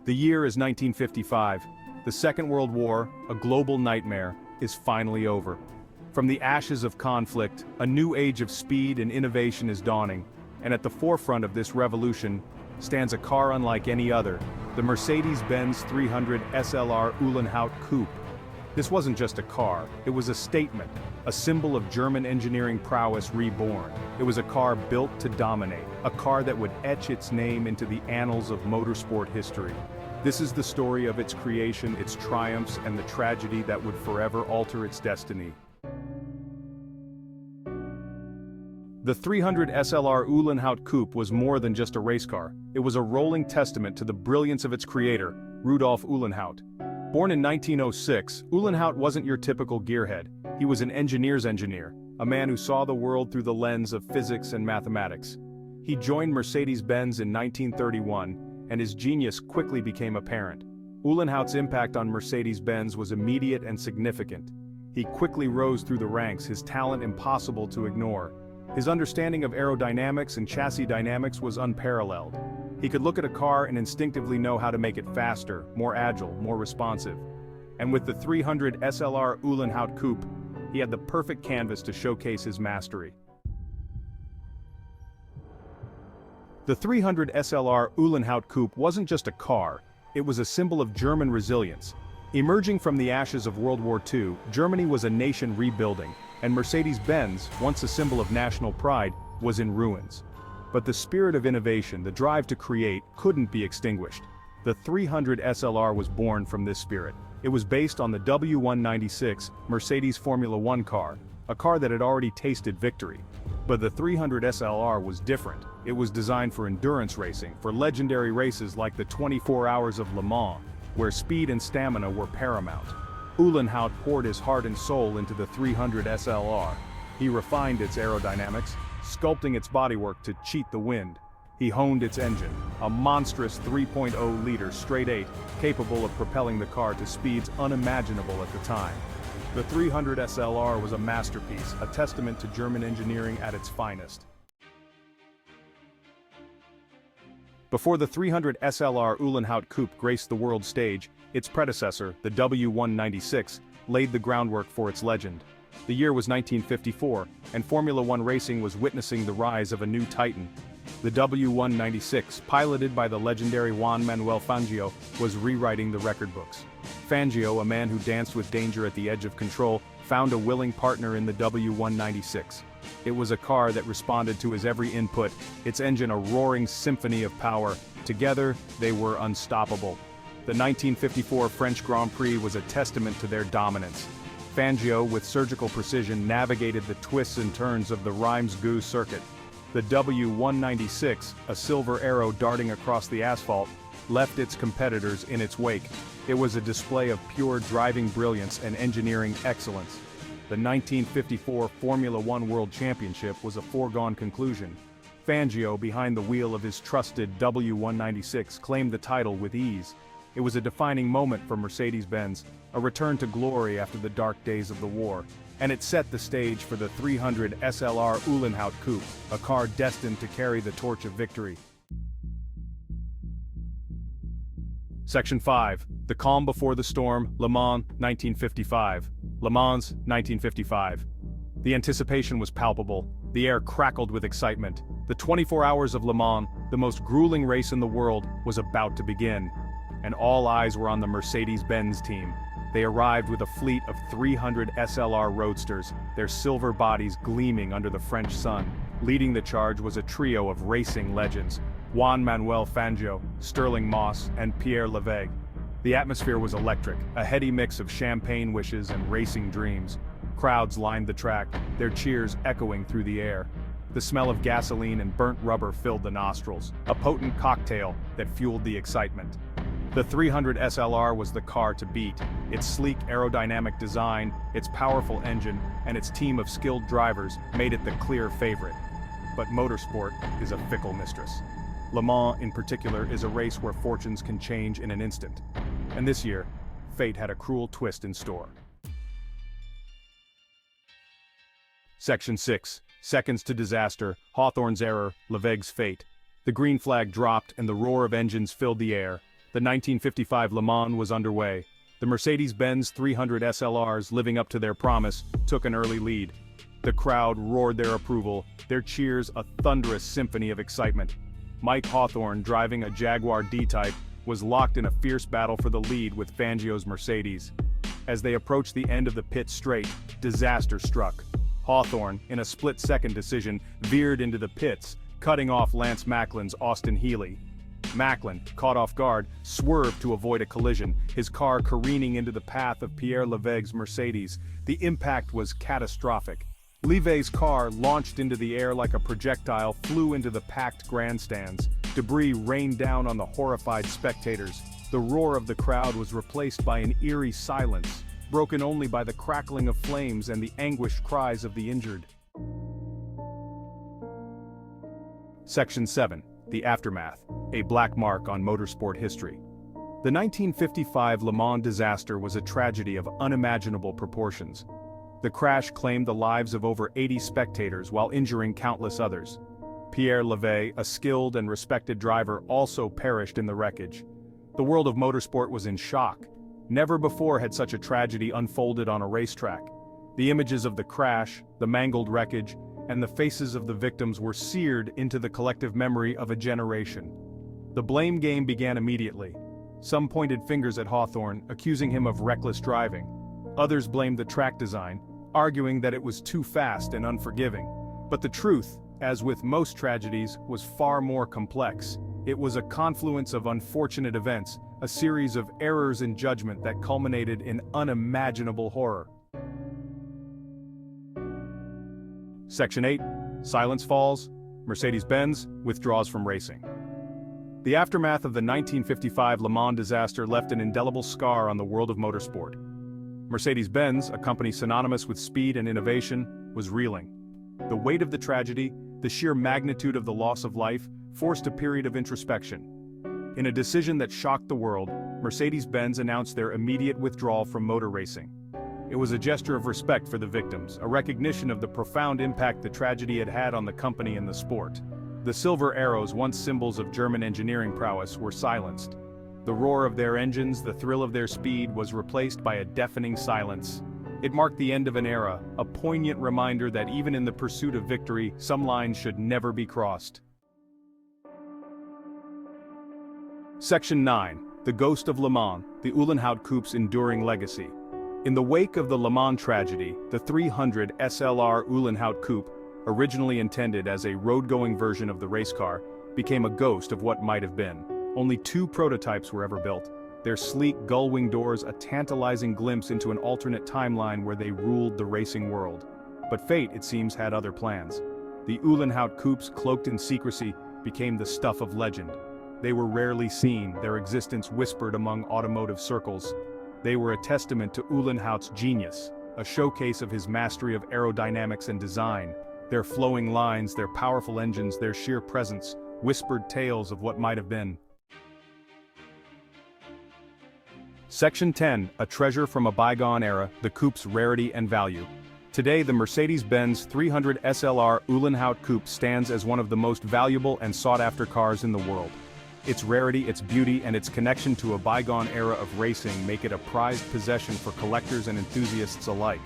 The year is 1955. The Second World War, a global nightmare, is finally over. From the ashes of conflict, a new age of speed and innovation is dawning, and at the forefront of this revolution stands a car unlike any other, the Mercedes-Benz 300 SLR Uhlenhaut Coupe. This wasn't just a car, it was a statement, a symbol of German engineering prowess reborn. It was a car built to dominate, a car that would etch its name into the annals of motorsport history. This is the story of its creation, its triumphs, and the tragedy that would forever alter its destiny. The 300 SLR Uhlenhaut Coupe was more than just a race car. It was a rolling testament to the brilliance of its creator, Rudolf Uhlenhaut. Born in 1906, Uhlenhaut wasn't your typical gearhead. He was an engineer's engineer, a man who saw the world through the lens of physics and mathematics. He joined Mercedes-Benz in 1931, and his genius quickly became apparent. Uhlenhaut's impact on Mercedes-Benz was immediate and significant. He quickly rose through the ranks, his talent impossible to ignore. His understanding of aerodynamics and chassis dynamics was unparalleled. He could look at a car and instinctively know how to make it faster, more agile, more responsive. And with the 300 SLR Uhlenhaut Coupe, he had the perfect canvas to showcase his mastery. The 300 SLR Uhlenhaut Coupe wasn't just a car, it was a symbol of German resilience. Emerging from the ashes of World War II, Germany was a nation rebuilding, and Mercedes-Benz, once a symbol of national pride, was in ruins. But the spirit of innovation, the drive to create, couldn't be extinguished. The 300 SLR was born from this spirit. It was based on the W196 Mercedes Formula One car, a car that had already tasted victory. But the 300 SLR was different. It was designed for endurance racing, for legendary races like the 24 Hours of Le Mans, where speed and stamina were paramount. Uhlenhaut poured his heart and soul into the 300 SLR. He refined its aerodynamics, sculpting its bodywork to cheat the wind. He honed its engine, a monstrous 3.0-liter straight-eight, capable of propelling the car to speeds unimaginable at the time. The 300 SLR was a masterpiece, a testament to German engineering at its finest. Before the 300 SLR Uhlenhaut Coupe graced the world stage, its predecessor, the W196, laid the groundwork for its legend. The year was 1954, and Formula One racing was witnessing the rise of a new titan. The W196, piloted by the legendary Juan Manuel Fangio, was rewriting the record books. Fangio, a man who danced with danger at the edge of control, found a willing partner in the W196. It was a car that responded to his every input, its engine a roaring symphony of power. Together, they were unstoppable. The 1954 French Grand Prix was a testament to their dominance. Fangio, with surgical precision, navigated the twists and turns of the Reims-Gouges circuit. The W196, a silver arrow darting across the asphalt, left its competitors in its wake. It was a display of pure driving brilliance and engineering excellence. The 1954 Formula One World Championship was a foregone conclusion. Fangio, behind the wheel of his trusted W196, claimed the title with ease. It was a defining moment for Mercedes-Benz, a return to glory after the dark days of the war. And it set the stage for the 300 SLR Uhlenhaut Coupe, a car destined to carry the torch of victory. Section 5. The Calm Before the Storm, Le Mans, 1955. Le Mans, 1955. The anticipation was palpable. The air crackled with excitement. The 24 Hours of Le Mans, the most grueling race in the world, was about to begin. And all eyes were on the Mercedes-Benz team. They arrived with a fleet of 300 SLR roadsters, their silver bodies gleaming under the French sun. Leading the charge was a trio of racing legends: Juan Manuel Fangio, Sterling Moss, and Pierre Levegh. The atmosphere was electric, a heady mix of champagne wishes and racing dreams. Crowds lined the track, their cheers echoing through the air. The smell of gasoline and burnt rubber filled the nostrils, a potent cocktail that fueled the excitement. The 300 SLR was the car to beat. Its sleek aerodynamic design, its powerful engine, and its team of skilled drivers made it the clear favorite. But motorsport is a fickle mistress. Le Mans, in particular, is a race where fortunes can change in an instant. And this year, fate had a cruel twist in store. Section 6. Seconds to disaster, Hawthorn's error, Levegh's fate. The green flag dropped and the roar of engines filled the air. The 1955 Le Mans was underway. The Mercedes-Benz 300 SLRs, living up to their promise, took an early lead. The crowd roared their approval, their cheers a thunderous symphony of excitement. Mike Hawthorn, driving a Jaguar D-Type, was locked in a fierce battle for the lead with Fangio's Mercedes. As they approached the end of the pit straight, disaster struck. Hawthorn, in a split-second decision, veered into the pits, cutting off Lance Macklin's Austin Healey. Macklin, caught off guard, swerved to avoid a collision, his car careening into the path of Pierre Levegh's Mercedes. The impact was catastrophic. Levegh's car, launched into the air like a projectile, flew into the packed grandstands. Debris rained down on the horrified spectators. The roar of the crowd was replaced by an eerie silence, broken only by the crackling of flames and the anguished cries of the injured. Section 7. The Aftermath, a black mark on motorsport history. The 1955 Le Mans disaster was a tragedy of unimaginable proportions. The crash claimed the lives of over 80 spectators while injuring countless others. Pierre Levegh, a skilled and respected driver, also perished in the wreckage. The world of motorsport was in shock. Never before had such a tragedy unfolded on a racetrack. The images of the crash, the mangled wreckage, and the faces of the victims were seared into the collective memory of a generation. The blame game began immediately. Some pointed fingers at Hawthorn, accusing him of reckless driving. Others blamed the track design, arguing that it was too fast and unforgiving. But the truth, as with most tragedies, was far more complex. It was a confluence of unfortunate events, a series of errors in judgment that culminated in unimaginable horror. Section 8. Silence falls. Mercedes-Benz withdraws from racing. The aftermath of the 1955 Le Mans disaster left an indelible scar on the world of motorsport. Mercedes-Benz, a company synonymous with speed and innovation, was reeling. The weight of the tragedy, the sheer magnitude of the loss of life, forced a period of introspection. In a decision that shocked the world, Mercedes-Benz announced their immediate withdrawal from motor racing. It was a gesture of respect for the victims, a recognition of the profound impact the tragedy had had on the company and the sport. The silver arrows, once symbols of German engineering prowess, were silenced. The roar of their engines, the thrill of their speed, was replaced by a deafening silence. It marked the end of an era, a poignant reminder that even in the pursuit of victory, some lines should never be crossed. Section 9. The Ghost of Le Mans, the Uhlenhaut Coupe's enduring legacy. In the wake of the Le Mans tragedy, the 300 SLR Uhlenhaut Coupe, originally intended as a road-going version of the race car, became a ghost of what might have been. Only 2 prototypes were ever built, their sleek gull-wing doors a tantalizing glimpse into an alternate timeline where they ruled the racing world. But fate, it seems, had other plans. The Uhlenhaut Coupes, cloaked in secrecy, became the stuff of legend. They were rarely seen, their existence whispered among automotive circles. They were a testament to Uhlenhaut's genius, a showcase of his mastery of aerodynamics and design. Their flowing lines, their powerful engines, their sheer presence, whispered tales of what might have been. Section 10. A treasure from a bygone era, the Coupe's rarity and value. Today, the Mercedes-Benz 300 SLR Uhlenhaut Coupe stands as one of the most valuable and sought-after cars in the world. Its rarity, its beauty, and its connection to a bygone era of racing make it a prized possession for collectors and enthusiasts alike.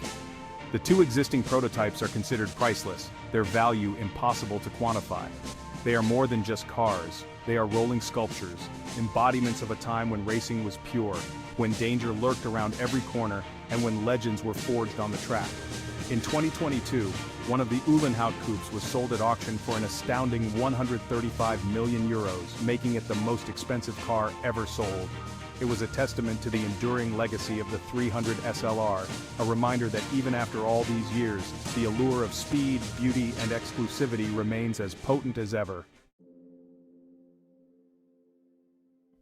The 2 existing prototypes are considered priceless, their value impossible to quantify. They are more than just cars, they are rolling sculptures, embodiments of a time when racing was pure, when danger lurked around every corner, and when legends were forged on the track. In 2022, one of the Uhlenhaut Coupes was sold at auction for an astounding €135 million, making it the most expensive car ever sold. It was a testament to the enduring legacy of the 300 SLR, a reminder that even after all these years, the allure of speed, beauty, and exclusivity remains as potent as ever.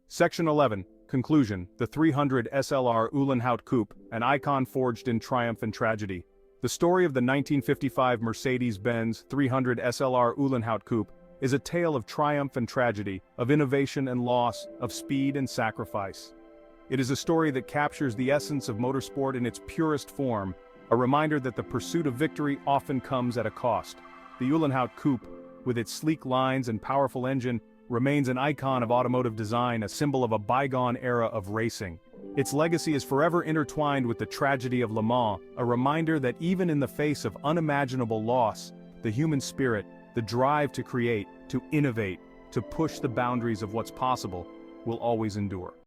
Section 11. Conclusion. The 300 SLR Uhlenhaut Coupe, an icon forged in triumph and tragedy. The story of the 1955 Mercedes-Benz 300 SLR Uhlenhaut Coupe is a tale of triumph and tragedy, of innovation and loss, of speed and sacrifice. It is a story that captures the essence of motorsport in its purest form, a reminder that the pursuit of victory often comes at a cost. The Uhlenhaut Coupe, with its sleek lines and powerful engine, remains an icon of automotive design, a symbol of a bygone era of racing. Its legacy is forever intertwined with the tragedy of Le Mans, a reminder that even in the face of unimaginable loss, the human spirit, the drive to create, to innovate, to push the boundaries of what's possible, will always endure.